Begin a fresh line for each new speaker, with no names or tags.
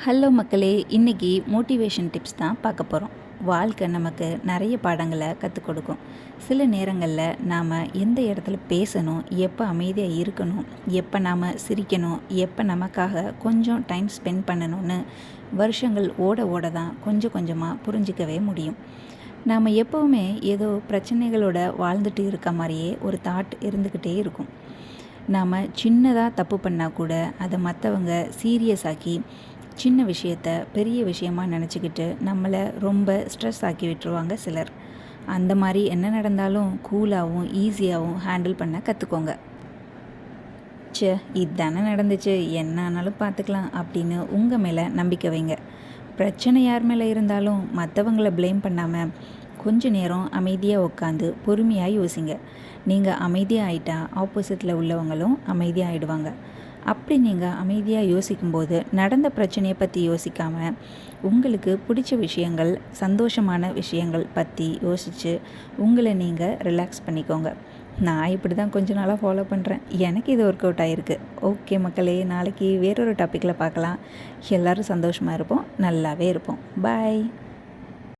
Hello மக்களே, இன்றைக்கி motivation tips தான் பார்க்க போகிறோம். வாழ்க்கை நமக்கு நிறைய பாடங்களை கற்றுக் கொடுக்கும். சில நேரங்களில் நாம் எந்த இடத்துல பேசணும், எப்போ அமைதியாக இருக்கணும், எப்போ நாம் சிரிக்கணும், எப்போ நமக்காக கொஞ்சம் டைம் ஸ்பெண்ட் பண்ணணும்னு வருஷங்கள் ஓட ஓட தான் கொஞ்சம் கொஞ்சமாக புரிஞ்சிக்கவே முடியும். நாம் எப்போவுமே ஏதோ பிரச்சனைகளோட வாழ்ந்துட்டு இருக்க மாதிரியே ஒரு தாட் இருந்துக்கிட்டே இருக்கும். நாம் சின்னதாக தப்பு பண்ணால் கூட அதை மற்றவங்க சீரியஸ் ஆக்கி சின்ன விஷயத்த பெரிய விஷயமாக நினச்சிக்கிட்டு நம்மளை ரொம்ப ஸ்ட்ரெஸ் ஆக்கி விட்டுருவாங்க சிலர். அந்த மாதிரி என்ன நடந்தாலும் கூலாகவும் ஈஸியாகவும் ஹேண்டில் பண்ண கற்றுக்கோங்க. இதுதானே நடந்துச்சு, என்ன ஆனாலும் பார்த்துக்கலாம் அப்படின்னு உங்கள் மேலே நம்பிக்கை வைங்க. பிரச்சனை யார் மேலே இருந்தாலும் மற்றவங்கள ப்ளேம் பண்ணாமல் கொஞ்ச நேரம் அமைதியாக உட்காந்து பொறுமையாக யோசிங்க. நீங்கள் அமைதியாக ஆகிட்டா ஆப்போசிட்டில் உள்ளவங்களும் அமைதியாக ஆகிடுவாங்க. அப்படி நீங்கள் அமைதியாக யோசிக்கும்போது நடந்த பிரச்சனையை பற்றி யோசிக்காமல் உங்களுக்கு பிடிச்ச விஷயங்கள், சந்தோஷமான விஷயங்கள் பற்றி யோசித்து உங்களை நீங்கள் ரிலாக்ஸ் பண்ணிக்கோங்க. நான் இப்படி தான் கொஞ்ச நாளாக ஃபாலோ பண்ணுறேன். எனக்கு இது ஒர்க் அவுட் ஆகிருக்கு. ஓகே மக்களே, நாளைக்கு வேறொரு டாப்பிக்கில் பார்க்கலாம். எல்லோரும் சந்தோஷமாக இருப்போம், நல்லாவே இருப்போம். பாய்.